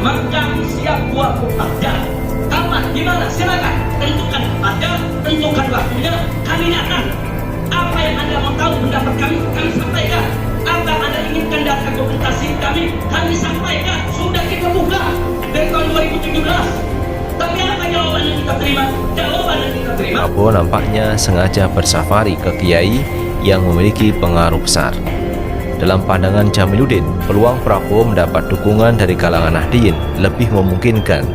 maka kami siap buat Anda. Kapan, di mana, silakan tentukan Anda, tentukan waktunya, kami datang. Apa yang Anda mau tahu pendapat kami sampaikan. Apa yang Anda inginkan data dokumentasi kami sampaikan. Sudah kita buka dari tahun 2017. Tapi apa jawaban yang kita terima? Jawaban yang kita terima. Prabowo nampaknya sengaja bersafari ke kiai yang memiliki pengaruh besar. Dalam pandangan Jamiluddin, peluang Prabowo mendapat dukungan dari kalangan Nahdliyin lebih memungkinkan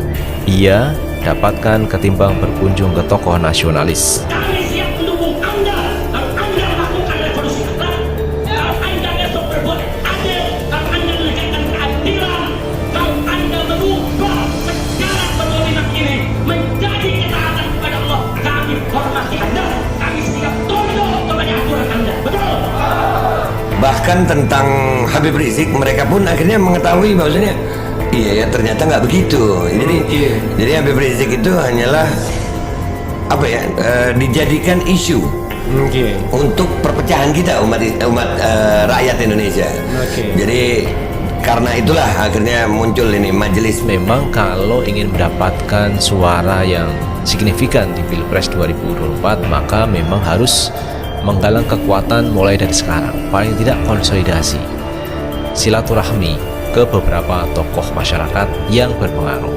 ia dapatkan ketimbang berkunjung ke tokoh nasionalis. Kami siap mendukung Anda. Kalau Anda melakukan revolusi akhlak, kalau Anda besok berbuat adil, kalau Anda menegakkan keadilan, kalau Anda merubah sejarah berdominan ini menjadi ketaatan kepada Allah, kami hormati Anda. Kami siap tunduk kepada aturan Anda. Betul? Bahkan tentang Habib Rizik, mereka pun akhirnya mengetahui bahwasanya iya ya, ternyata nggak begitu. Jadi Habib Rizik itu hanyalah apa ya, dijadikan isu untuk perpecahan kita umat rakyat Indonesia. Jadi karena itulah akhirnya muncul ini majelis. Memang kalau ingin mendapatkan suara yang signifikan di Pilpres 2024, maka memang harus menggalang kekuatan mulai dari sekarang. Paling tidak konsolidasi, silaturahmi ke beberapa tokoh masyarakat yang berpengaruh.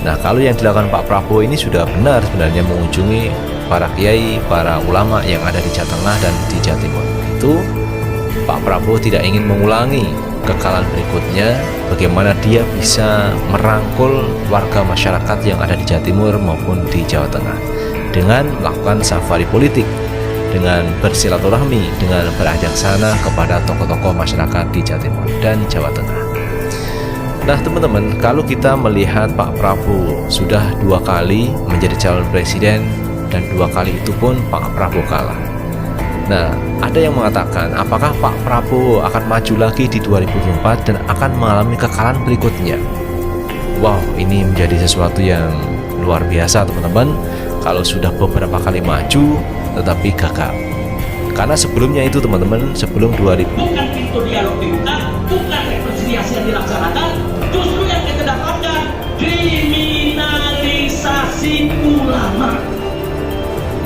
Nah, kalau yang dilakukan Pak Prabowo ini sudah benar sebenarnya mengunjungi para kiai, para ulama yang ada di Jawa Tengah dan di Jawa Timur. Itu Pak Prabowo tidak ingin mengulangi kekalahan berikutnya, bagaimana dia bisa merangkul warga masyarakat yang ada di Jawa Timur maupun di Jawa Tengah dengan melakukan safari politik, dengan bersilaturahmi, dengan berajak sana kepada tokoh-tokoh masyarakat di Jawa Timur dan Jawa Tengah. Nah teman-teman, kalau kita melihat Pak Prabowo sudah 2 kali menjadi calon presiden dan 2 kali itu pun Pak Prabowo kalah. Nah, ada yang mengatakan apakah Pak Prabowo akan maju lagi di 2024 dan akan mengalami kekalahan berikutnya? Wow, ini menjadi sesuatu yang luar biasa teman-teman. Kalau sudah beberapa kali maju tetapi gagal. Karena sebelumnya itu teman-teman, sebelum 2000, bukan pintu dialog dibuka, bukan rekonsiliasi yang dilaksanakan, justru yang kita dapatkan kriminalisasi ulama.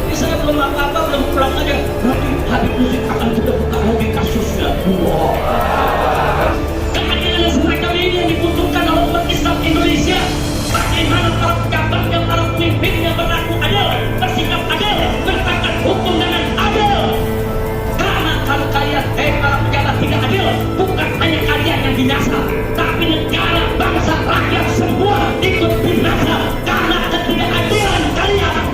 Ini saya belum apa-apa, belum pulang aja, nanti Habib Rizik akan kita buka lagi kasusnya. Wow. Keadilan semacam ini yang dibutuhkan oleh umat Islam Indonesia. Bagaimana para pejabatnya, para pemimpinnya berlaku adil, bersikap adil, bertakar hukum dengan adil. Karena kalau kalian, para pejabat tidak adil, bukan hanya kalian yang binasa, tapi negara, bangsa, rakyat semua ikut binasa karena ketidakadilan kalian.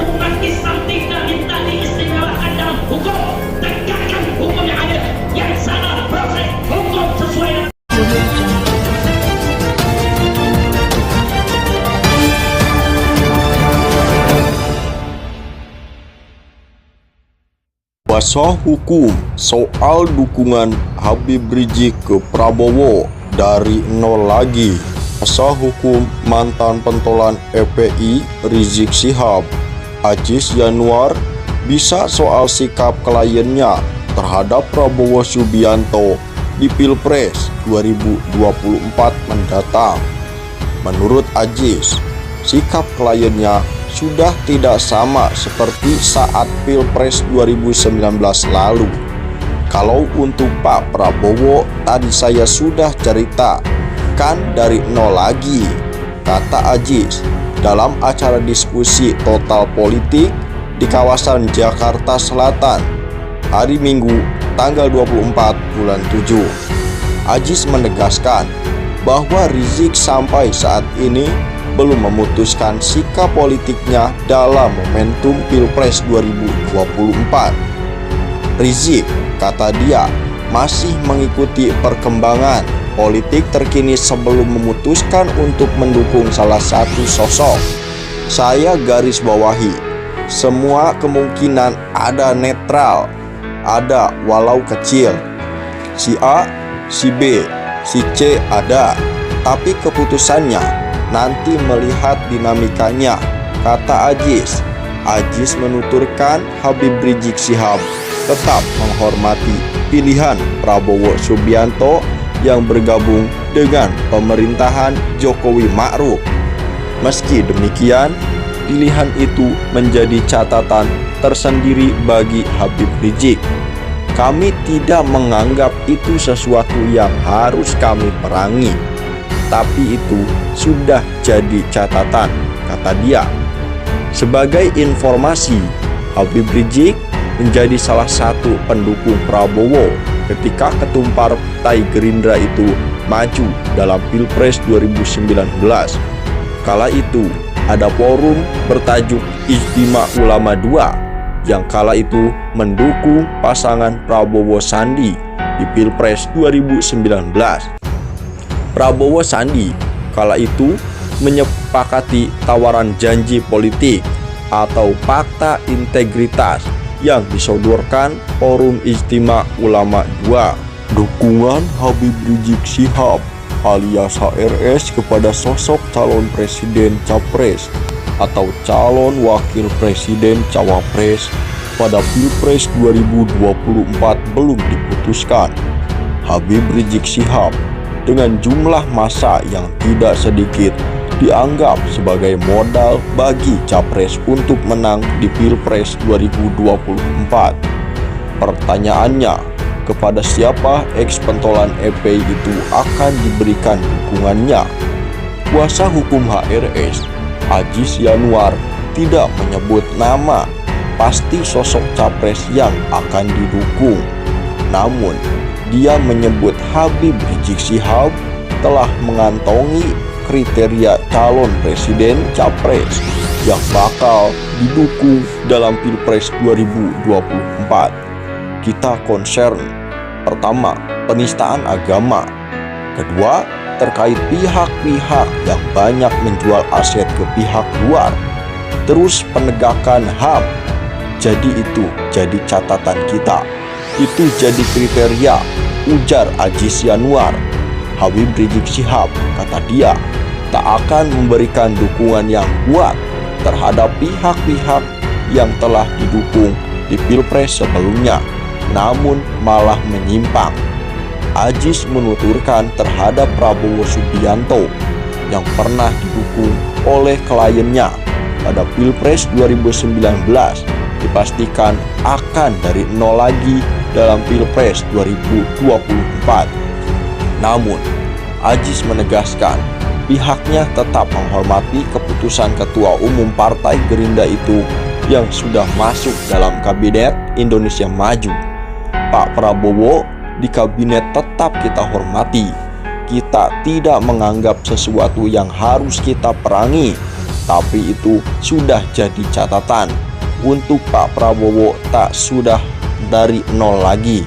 Umat Islam tidak minta diistimewakan dalam hukum. Tegakkan hukum yang adil, yang salah proses hukum sesuai dengan Kuasa hukum soal dukungan Habib Rizik ke Prabowo dari nol lagi. Kuasa hukum mantan pentolan FPI Rizik Syihab, Aziz Yanuar, bisa soal sikap kliennya terhadap Prabowo Subianto di Pilpres 2024 mendatang. Menurut Aziz, sikap kliennya sudah tidak sama seperti saat Pilpres 2019 lalu. Kalau untuk Pak Prabowo, tadi saya sudah cerita, kan dari nol lagi, kata Aziz dalam acara diskusi total politik di kawasan Jakarta Selatan hari Minggu tanggal 24 bulan 7. Aziz menegaskan bahwa Rizik sampai saat ini belum memutuskan sikap politiknya dalam momentum Pilpres 2024. Rizik, kata dia, masih mengikuti perkembangan politik terkini sebelum memutuskan untuk mendukung salah satu sosok. Saya garis bawahi, semua kemungkinan ada netral, ada walau kecil. Si A, si B, si C ada, tapi keputusannya nanti melihat dinamikanya, kata Aziz. Aziz menuturkan Habib Rizik Syihab tetap menghormati pilihan Prabowo Subianto yang bergabung dengan pemerintahan Jokowi Ma'ruf. Meski demikian, pilihan itu menjadi catatan tersendiri bagi Habib Rizik. Kami tidak menganggap itu sesuatu yang harus kami perangi, tapi itu sudah jadi catatan, kata dia. Sebagai informasi, Habib Rizik menjadi salah satu pendukung Prabowo ketika ketum Partai Gerindra itu maju dalam Pilpres 2019. Kala itu ada forum bertajuk Ijtima Ulama II yang kala itu mendukung pasangan Prabowo Sandi di Pilpres 2019. Prabowo Sandi kala itu menyepakati tawaran janji politik atau fakta integritas yang disodorkan Forum Ijtima Ulama II. Dukungan Habib Rizik Syihab alias HRS kepada sosok calon presiden capres atau calon wakil presiden cawapres pada Pilpres 2024 belum diputuskan. Habib Rizik Syihab dengan jumlah massa yang tidak sedikit dianggap sebagai modal bagi capres untuk menang di Pilpres 2024. Pertanyaannya, kepada siapa eks-pentolan FPI itu akan diberikan dukungannya? Kuasa hukum HRS, Aziz Yanuar, tidak menyebut nama pasti sosok capres yang akan didukung. Namun, dia menyebut Habib Rizik Syihab telah mengantongi kriteria calon presiden capres yang bakal didukung dalam Pilpres 2024. Kita concern, pertama, penistaan agama. Kedua, terkait pihak-pihak yang banyak menjual aset ke pihak luar. Terus penegakan HAM. Jadi itu jadi catatan kita. Itu jadi kriteria, ujar Aziz Yanuar. Habib Rizik Syihab, kata dia, tak akan memberikan dukungan yang kuat terhadap pihak-pihak yang telah didukung di Pilpres sebelumnya, namun malah menyimpang. Aziz menuturkan terhadap Prabowo Subianto yang pernah didukung oleh kliennya pada Pilpres 2019 dipastikan akan dari nol lagi dalam Pilpres 2024. Namun, Aziz menegaskan pihaknya tetap menghormati keputusan Ketua Umum Partai Gerindra itu yang sudah masuk dalam Kabinet Indonesia Maju. Pak Prabowo di kabinet tetap kita hormati. Kita tidak menganggap sesuatu yang harus kita perangi, tapi itu sudah jadi catatan. Untuk Pak Prabowo tak sudah dari nol lagi,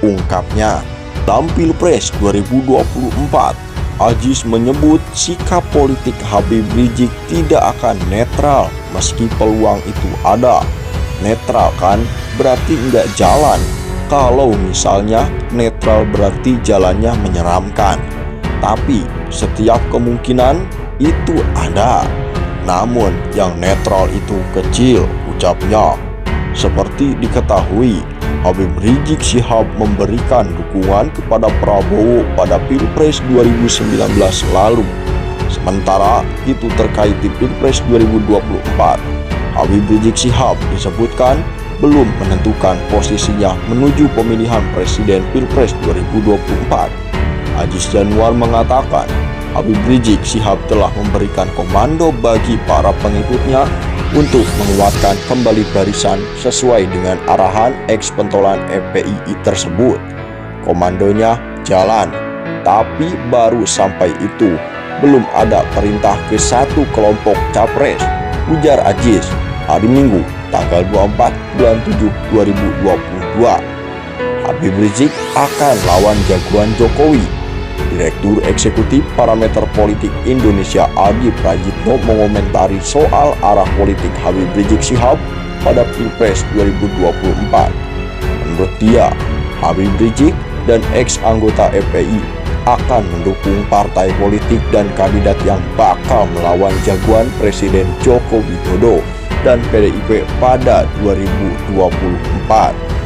ungkapnya. Dalam Pilpres 2024, Aziz menyebut sikap politik Habib Rizik tidak akan netral meski peluang itu ada. Netral kan berarti nggak jalan. Kalau misalnya netral berarti jalannya menyeramkan. Tapi setiap kemungkinan itu ada. Namun yang netral itu kecil, ucapnya. Seperti diketahui, Habib Rizik Syihab memberikan dukungan kepada Prabowo pada Pilpres 2019 lalu. Sementara itu terkait di Pilpres 2024, Habib Rizik Syihab disebutkan belum menentukan posisinya menuju pemilihan presiden Pilpres 2024. Aziz Yanuar mengatakan Habib Rizik Syihab telah memberikan komando bagi para pengikutnya untuk menguatkan kembali barisan sesuai dengan arahan eks-pentolan FPI tersebut. Komandonya jalan, tapi baru sampai itu belum ada perintah ke satu kelompok capres, ujar Aziz hari Minggu tanggal 24 bulan 7 2022. Habib Rizik akan lawan jagoan Jokowi. Direktur Eksekutif Parameter Politik Indonesia Adi Prajitno mengomentari soal arah politik Habib Rizik Syihab pada Pilpres 2024. Menurut dia, Habib Rizik dan ex-anggota FPI akan mendukung partai politik dan kandidat yang bakal melawan jagoan Presiden Joko Widodo dan PDIP pada 2024.